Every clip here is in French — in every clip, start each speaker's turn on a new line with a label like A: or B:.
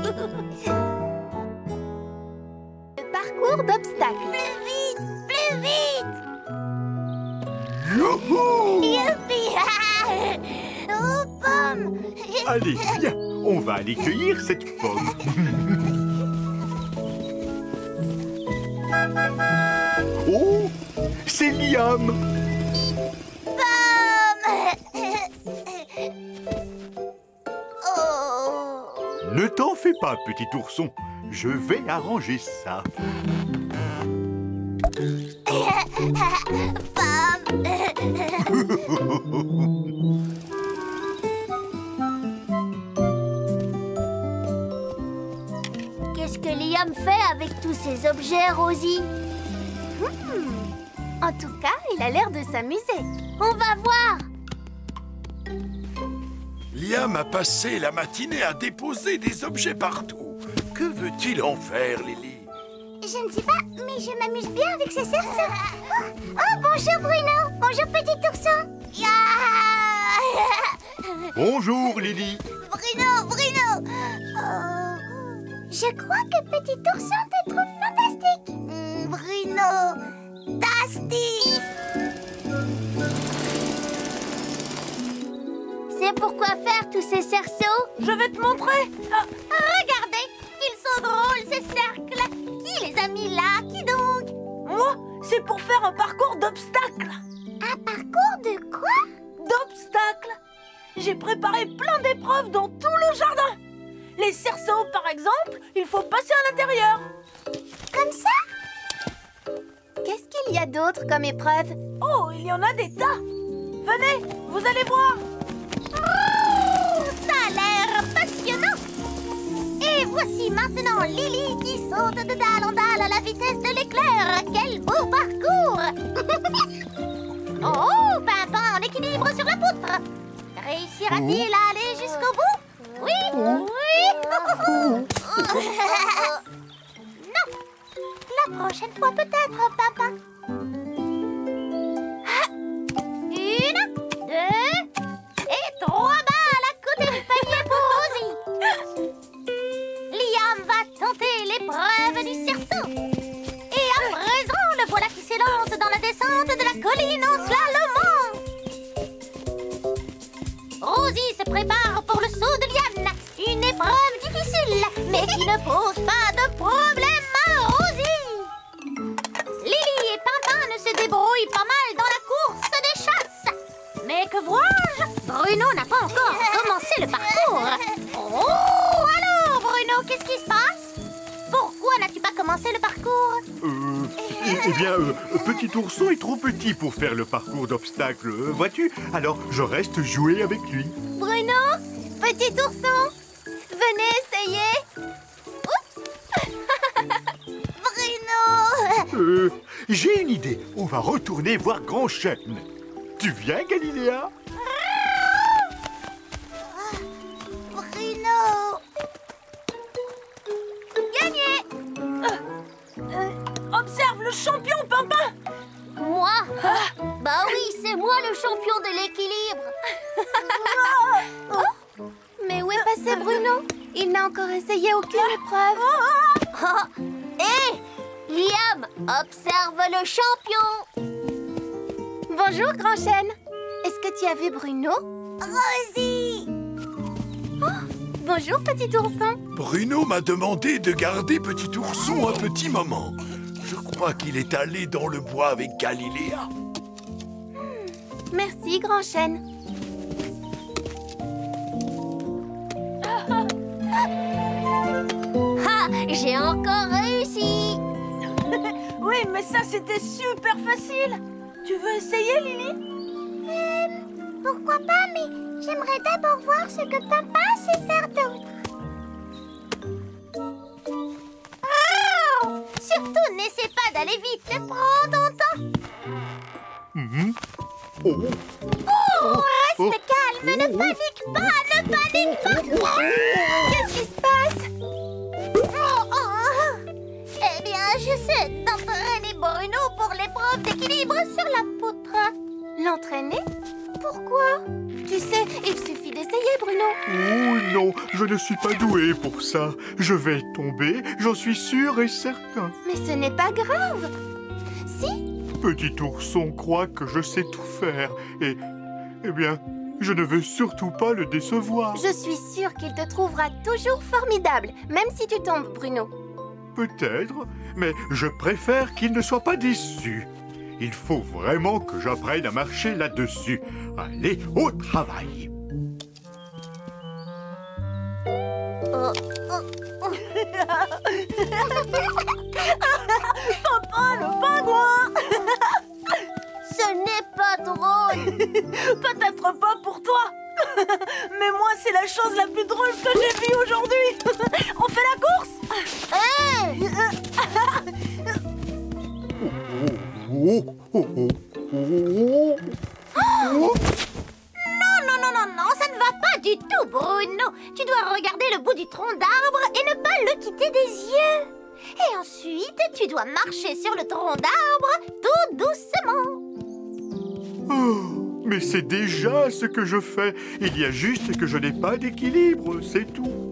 A: Le parcours d'obstacles.
B: Plus vite! Plus vite!
C: Youhou!
B: Youpi! Oh, pomme!
C: Allez, viens, on va aller cueillir cette pomme. Oh, c'est Liam.
B: Pomme! Oh!
C: Ne t'en fais pas, petit ourson. Je vais arranger ça.
B: Pomme! Qu'est-ce que Liam fait avec tous ces objets, Rosie?
A: En tout cas, il a l'air de s'amuser.
B: On va voir!
D: Liam a passé la matinée à déposer des objets partout. Que veut-il en faire, Lily?
B: Je ne sais pas, mais je m'amuse bien avec ces cerceaux. Oh, bonjour Bruno! Bonjour petit ourson!
C: Bonjour, Lily.
B: Bruno! Bruno! Oh, je crois que petit ourson te trouve fantastique. Bruno! Tastique! C'est pourquoi faire tous ces cerceaux?
A: Je vais te montrer.
B: Regardez! Ils sont drôles, ces cercles! Qui les a mis là? Qui donc?
A: Moi, c'est pour faire un parcours d'obstacles.
B: Un parcours de quoi?
A: D'obstacles. J'ai préparé plein d'épreuves dans tout le jardin. Les cerceaux, par exemple, il faut passer à l'intérieur.
B: Comme ça?
A: Qu'est-ce qu'il y a d'autre comme épreuve? Oh, il y en a des tas. Venez, vous allez voir.
B: Oh, ça a l'air passionnant! Et voici maintenant Lily qui saute de dalle en dalle à la vitesse de l'éclair. Quel beau parcours! Oh, Pimpin en équilibre sur la poutre. Réussira-t-il à aller jusqu'au bout? Oui, oui! Non! La prochaine fois peut-être, Pimpin. Une, deux... et 3 balles à côté du panier pour Rosie. Liam va tenter l'épreuve du cerceau. Et à présent, le voilà qui s'élance dans la descente de la colline en slalomant. Rosie se prépare pour le saut de liane. Une épreuve difficile, mais qui ne pose pas de problème à Rosie. Lily et Pimpin ne se débrouillent pas mal dans la course des chasses. Mais que vois-je? Bruno n'a pas encore commencé le parcours. Oh, alors, Bruno, qu'est-ce qui se passe? Pourquoi n'as-tu pas commencé le parcours?
C: Eh bien, petit ourson est trop petit pour faire le parcours d'obstacles, vois-tu? Alors, je reste jouer avec lui.
A: Bruno, petit ourson, venez essayer. Oups.
B: Bruno!
C: J'ai une idée. On va retourner voir Grand Chêne. Tu viens, Galiléa?
B: Bruno!
A: Gagné. Observe le champion, Pimpin.
B: Moi? Bah oui, c'est moi le champion de l'équilibre.
A: Mais où est passé Bruno? Il n'a encore essayé aucune épreuve.
B: Hé! Liam, observe le champion.
A: Bonjour, Grand Chêne. Est-ce que tu as vu Bruno?
B: Rosie!
A: Bonjour, petit ourson.
D: Bruno m'a demandé de garder petit ourson un petit moment. Je crois qu'il est allé dans le bois avec Galiléa.
A: Merci, Grand Chêne.
B: Ha! J'ai encore réussi!
A: Oui, mais ça, c'était super facile. Tu veux essayer, Lily?
B: Pourquoi pas, mais j'aimerais d'abord voir ce que papa sait faire d'autre. Oh! Surtout, n'essaie pas d'aller vite, prends ton temps. Oh, reste calme, ne panique pas, ne panique pas.
A: Qu'est-ce qui se passe?
B: Eh bien, j'essaie d'entraîner Bruno pour l'épreuve d'équilibre sur la poutre.
A: L'entraîner? Pourquoi? Tu
B: sais, il suffit d'essayer, Bruno.
C: Oh non, je ne suis pas doué pour ça. Je vais tomber, j'en suis sûr et certain.
B: Mais ce n'est pas grave. Si?
C: Petit ourson croit que je sais tout faire et... Eh bien, je ne veux surtout pas le décevoir.
B: Je suis sûre qu'il te trouvera toujours formidable, même si tu tombes, Bruno.
C: Peut-être, mais je préfère qu'il ne soit pas déçu. Il faut vraiment que j'apprenne à marcher là-dessus. Allez, au travail.
A: Papa, le pingouin!
B: Ce n'est pas drôle.
A: Peut-être pas pour toi, mais moi, c'est la chose la plus drôle que j'ai vue aujourd'hui. On fait la course?
B: Non, ça ne va pas du tout, Bruno. Tu dois regarder le bout du tronc d'arbre et ne pas le quitter des yeux. Et ensuite, tu dois marcher sur le tronc d'arbre tout doucement.
C: Oh, mais c'est déjà ce que je fais. Il y a juste que je n'ai pas d'équilibre, c'est tout.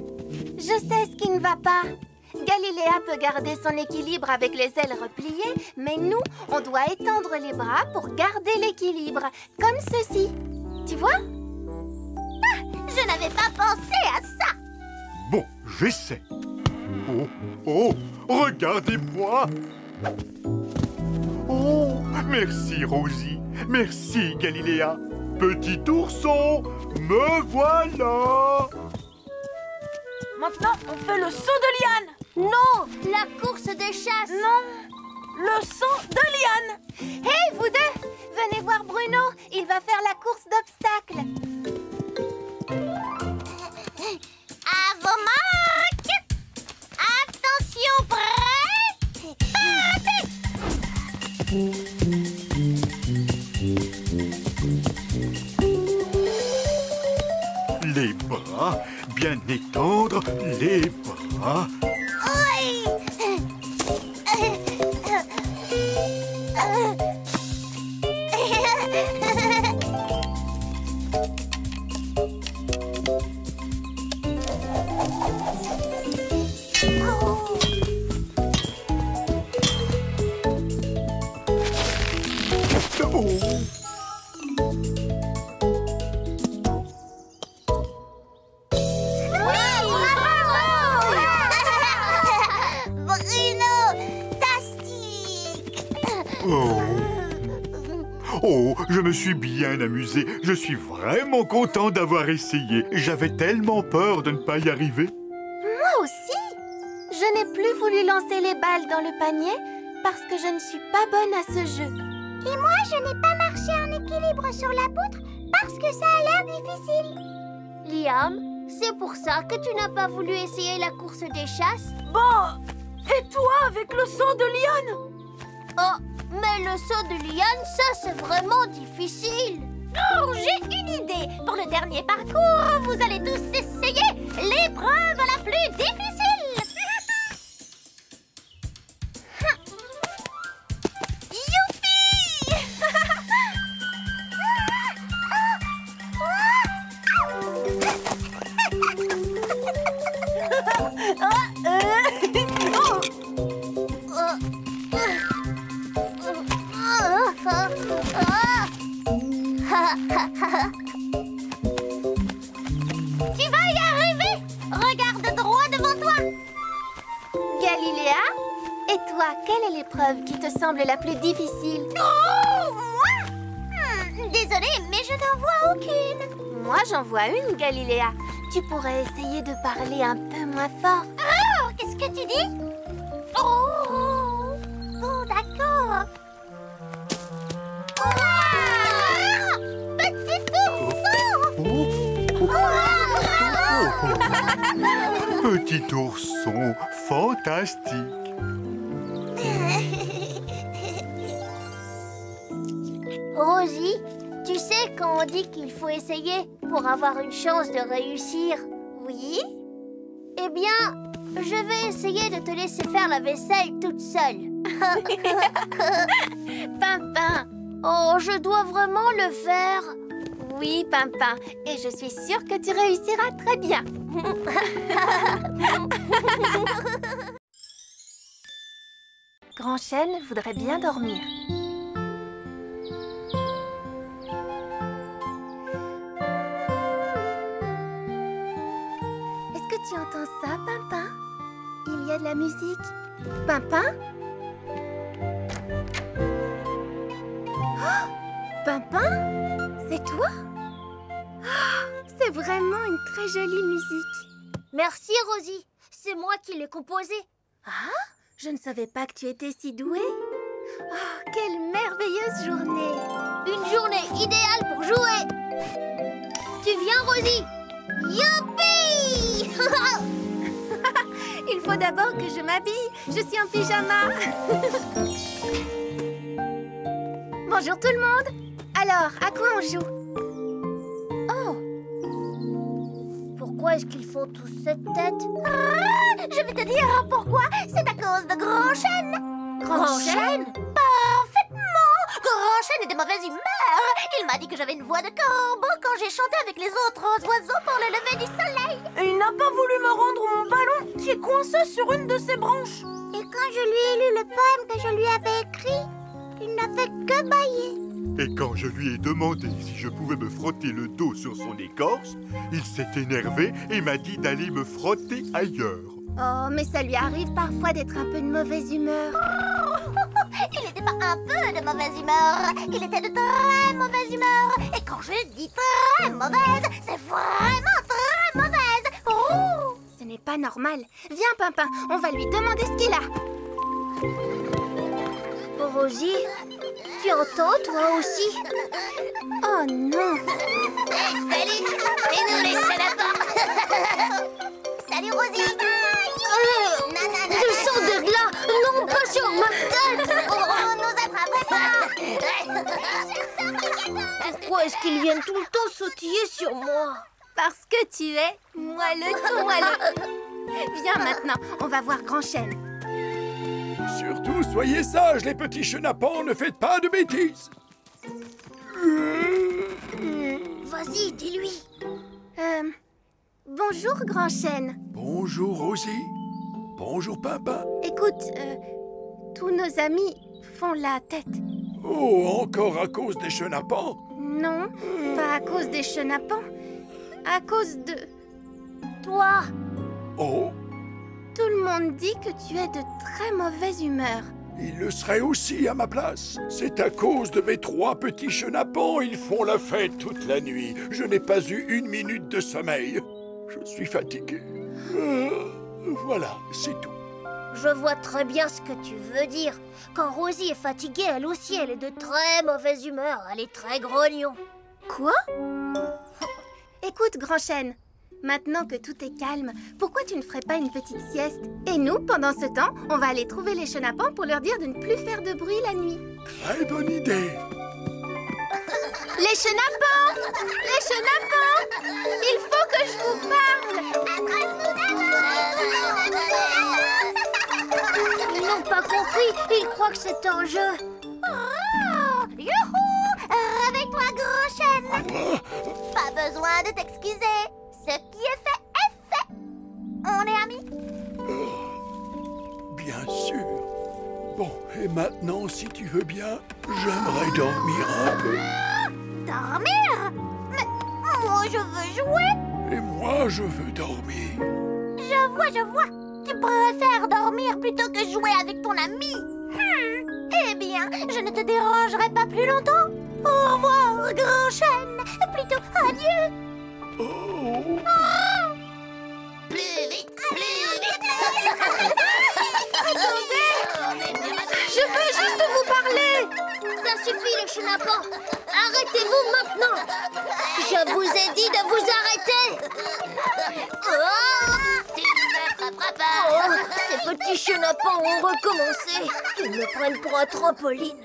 B: Je sais ce qui ne va pas. Galiléa peut garder son équilibre avec les ailes repliées, mais nous, on doit étendre les bras pour garder l'équilibre, comme ceci. Tu vois? Je n'avais pas pensé à ça.
C: Bon, j'essaie. Oh, regardez-moi. Oh, merci Rosie. Merci Galiléa. Petit ourson, me voilà.
A: Maintenant, on fait le saut de liane.
B: Non, la course des chasses.
A: Non, le saut de liane.
B: Hé, vous deux, venez voir Bruno. Il va faire la course d'obstacles. À vos marques. Attention, prêt. Partez.
C: Les bras, bien étendre les bras. Oh, je me suis bien amusé. Je suis vraiment content d'avoir essayé. J'avais tellement peur de ne pas y arriver.
B: Moi aussi. Je n'ai plus voulu lancer les balles dans le panier parce que je ne suis pas bonne à ce jeu. Et moi, je n'ai pas marché en équilibre sur la poutre parce que ça a l'air difficile. Liam, c'est pour ça que tu n'as pas voulu essayer la course des chasses?
A: Bon, et toi avec le saut de liane?
B: Oh, mais le saut de liane, ça c'est vraiment difficile. Oh, j'ai une idée. Pour le dernier parcours, vous allez tous essayer l'épreuve la plus difficile. Youpi! Tu vas y arriver! Regarde droit devant toi! Galiléa, et toi, quelle est l'épreuve qui te semble la plus difficile? Oh, moi? Désolée, mais je n'en vois aucune. Moi, j'en vois une, Galiléa. Tu pourrais essayer de parler un peu moins fort. Oh, qu'est-ce que tu dis? Oh, d'accord. Petit ourson!
C: Petit ourson, fantastique.
B: Rosie, tu sais quand on dit qu'il faut essayer pour avoir une chance de réussir? Oui? Eh bien, je vais essayer de te laisser faire la vaisselle toute seule. Pimpin, oh, je dois vraiment le faire.
E: Oui, Pimpin, et je suis sûre que tu réussiras très bien. Grand Chêne voudrait bien dormir. Est-ce que tu entends ça, Pimpin? Il y a de la musique. Pimpin? Oh, Pimpin? C'est toi? Oh, c'est vraiment une très jolie musique.
B: Merci, Rosie. C'est moi qui l'ai composée.
E: Ah, je ne savais pas que tu étais si douée. Oh, quelle merveilleuse journée.
B: Une journée idéale pour jouer. Tu viens, Rosie? Youpi!
E: Il faut d'abord que je m'habille. Je suis en pyjama. Bonjour tout le monde. Alors, à quoi on joue?
B: Pourquoi est-ce qu'ils font tous cette tête? Ah, je vais te dire pourquoi. C'est à cause de Grand Chêne.
E: Grand Chêne?
B: Parfaitement. Grand Chêne est de mauvaise humeur. Il m'a dit que j'avais une voix de corbeau quand j'ai chanté avec les autres oiseaux pour le lever du soleil.
A: Et il n'a pas voulu me rendre mon ballon qui est coincé sur une de ses branches.
B: Et quand je lui ai lu le poème que je lui avais écrit, il n'a fait que bâiller.
C: Et quand je lui ai demandé si je pouvais me frotter le dos sur son écorce, il s'est énervé et m'a dit d'aller me frotter ailleurs.
E: Oh, mais ça lui arrive parfois d'être un peu de mauvaise humeur.
B: Il n'était pas un peu de mauvaise humeur, il était de très mauvaise humeur. Et quand je dis très mauvaise, c'est vraiment très mauvaise. Oh,
E: Ce n'est pas normal. Viens, Pimpin, on va lui demander ce qu'il a.
B: Rosie, tu entends toi aussi?
E: Oh non.
B: Salut, c'est nous les salapins. Salut Rosie.
E: Descends de là, non pas sur ma tête.
B: On nous attraperait pas.
E: Pourquoi est-ce qu'ils viennent tout le temps sautiller sur moi? Parce que tu es moelleux tout moelleux. Viens maintenant, on va voir Grand Chêne.
D: Surtout, soyez sages, les petits chenapans, ne faites pas de bêtises.
B: Vas-y, dis-lui.
E: Bonjour Grand Chêne.
D: Bonjour, Rosie. Bonjour, Pimpin.
E: Écoute, tous nos amis font la tête.
D: Oh, encore à cause des chenapans?
E: Non, pas à cause des chenapans. À cause de...
B: Toi.
D: Oh,
E: Tout le monde dit que tu es de très mauvaise humeur.
D: il le serait aussi à ma place. C'est à cause de mes 3 petits chenapans, ils font la fête toute la nuit. Je n'ai pas eu 1 minute de sommeil. Je suis fatigué. Voilà, c'est tout.
B: Je vois très bien ce que tu veux dire. Quand Rosie est fatiguée, elle aussi, elle est de très mauvaise humeur. Elle est très grognon.
E: Quoi? Écoute, Grand Chêne, maintenant que tout est calme, pourquoi tu ne ferais pas une petite sieste? Et nous, pendant ce temps, on va aller trouver les chenapans pour leur dire de ne plus faire de bruit la nuit.
D: Très bonne idée.
E: Les chenapans! Les chenapans! Il faut que je vous parle!
B: Ils n'ont pas compris. Ils croient que c'est un jeu. Oh, youhou! Réveille-toi, Grand Chêne. Pas besoin de t'excuser. Ce qui est fait. On est amis?
D: Bien sûr. Bon, et maintenant, si tu veux bien, j'aimerais dormir un peu.
B: Dormir? Mais moi, je veux jouer.
D: Et moi, je veux dormir.
B: Je vois. Tu préfères dormir plutôt que jouer avec ton ami. Eh bien, je ne te dérangerai pas plus longtemps. Au revoir, Grand Chêne. Plutôt adieu.
D: Oh.
B: Plus vite.
E: Je peux juste vous parler!
B: Ça suffit, les chenapans. Arrêtez-vous maintenant. Je vous ai dit de vous arrêter. Tu ne m'attraperas pas. Ces petits chenapans ont recommencé. Ils me prennent pour un trampoline.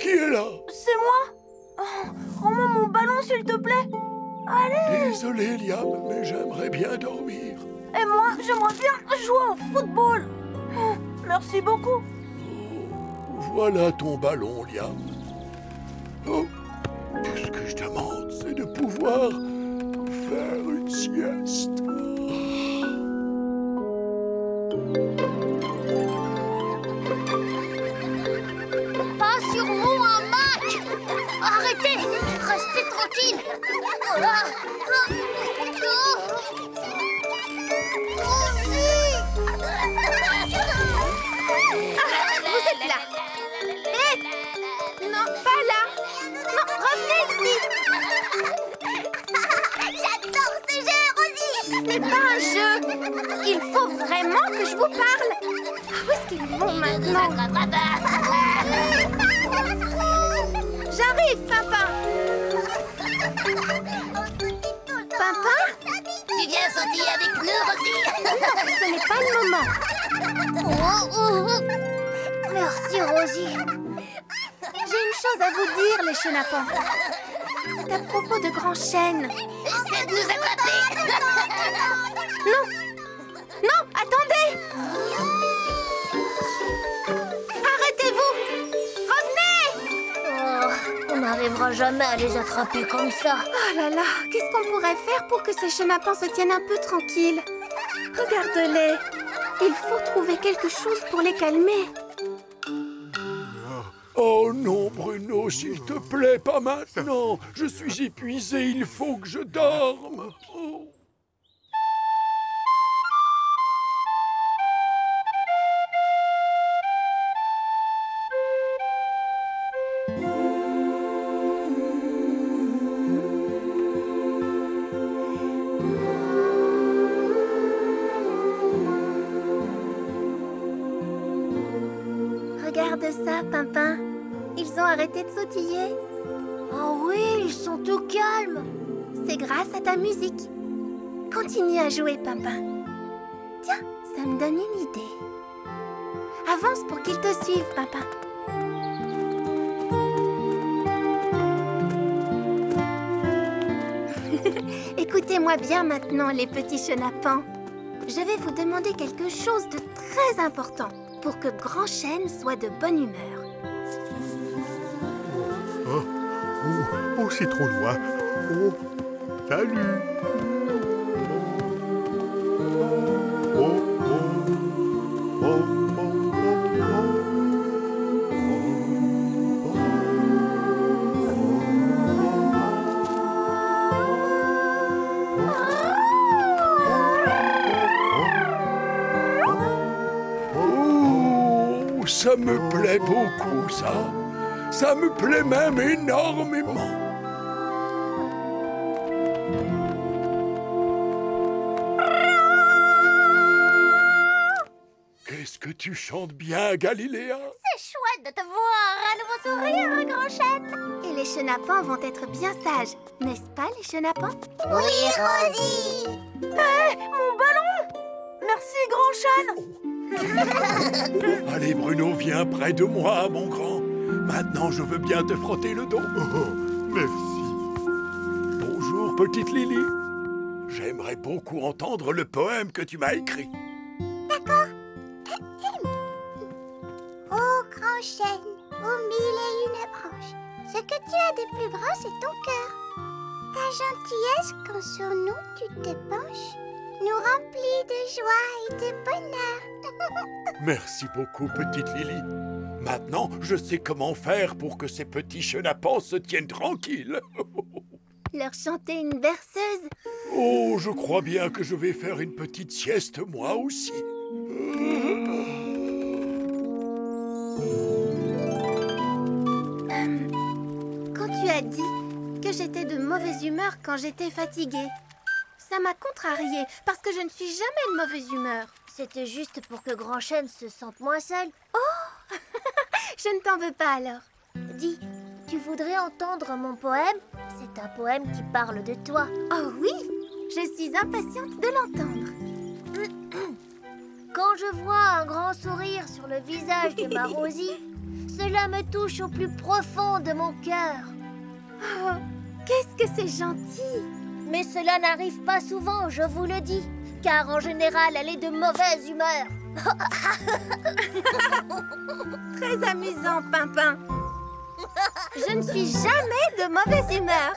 D: Qui est là?
A: C'est moi. Oh, rends-moi mon ballon, s'il te plaît. Allez.
D: Désolé, Liam, mais j'aimerais bien dormir.
A: Et moi, j'aimerais bien jouer au football. Oh, merci beaucoup.
D: Oh, Voilà ton ballon, Liam. Oh, tout ce que je demande, c'est de pouvoir faire une sieste.
B: Pas sur moi, Mac! Arrêtez! Restez tranquille!
E: Vous êtes là. Hé! Non, pas là. Non, revenez ici.
B: J'adore ce jeu, Rosie!
E: Ce n'est pas un jeu. Il faut vraiment que je vous parle. Où est-ce qu'ils vont maintenant? J'arrive, Pimpin. Pimpin?
B: Tu viens sautiller avec nous, Rosie?
E: Ce n'est pas le moment.
B: Merci, Rosie.
E: J'ai une chose à vous dire, les chenapans. C'est à propos de Grand Chêne.
B: Essaie de nous attraper!
E: Non! Non, attendez! Arrêtez-vous! Revenez!
B: Oh, on n'arrivera jamais à les attraper comme ça.
E: Oh là là, qu'est-ce qu'on pourrait faire pour que ces chenapans se tiennent un peu tranquilles? Regarde-les. Il faut trouver quelque chose pour les calmer.
D: Oh non, Bruno, s'il te plaît, pas maintenant. Je suis épuisé, il faut que je dorme. Oh.
E: Regarde ça, Pimpin. Ils ont arrêté de sautiller.
B: Oh oui, ils sont tout calmes.
E: C'est grâce à ta musique. Continue à jouer, Pimpin. Tiens, ça me donne une idée. Avance pour qu'ils te suivent, Pimpin. Écoutez-moi bien maintenant, les petits chenapans. Je vais vous demander quelque chose de très important pour que Grand Chêne soit de bonne humeur.
C: Oh, c'est trop loin. Oh, salut.
D: Oh, ça me plaît beaucoup, ça. Ça me plaît même énormément. Qu'est-ce que tu chantes bien, Galiléa?
B: C'est chouette de te voir, un nouveau sourire, un Grand Chêne.
E: Et les chenapans vont être bien sages, n'est-ce pas, les chenapans?
B: Oui, Rosie.
A: Mon ballon! Merci, Grand Chêne!
D: Allez, Bruno, viens près de moi, mon grand. Maintenant, je veux bien te frotter le dos.
C: Oh, merci.
D: Bonjour, petite Lily. J'aimerais beaucoup entendre le poème que tu m'as écrit.
B: Oh, Grand Chêne, aux mille et une branches, ce que tu as de plus grand, c'est ton cœur. Ta gentillesse, quand sur nous tu te penches, nous remplit de joie et de bonheur.
D: Merci beaucoup, petite Lily. Maintenant, je sais comment faire pour que ces petits chenapans se tiennent tranquilles.
E: Leur chanter une berceuse?
D: Oh, je crois bien que je vais faire une petite sieste, moi aussi.
E: Quand tu as dit que j'étais de mauvaise humeur quand j'étais fatiguée, ça m'a contrariée parce que je ne suis jamais de mauvaise humeur.
B: C'était juste pour que Grand Chêne se sente moins seul.
E: Je ne t'en veux pas alors.
B: Dis, tu voudrais entendre mon poème? C'est un poème qui parle de toi.
E: Oh oui, je suis impatiente de l'entendre.
B: Quand je vois un grand sourire sur le visage de ma Rosie, cela me touche au plus profond de mon cœur.
E: Oh, qu'est-ce que c'est gentil!
B: Mais cela n'arrive pas souvent, je vous le dis, car en général, elle est de mauvaise humeur.
E: Très amusant, Pimpin. Je ne suis jamais de mauvaise humeur.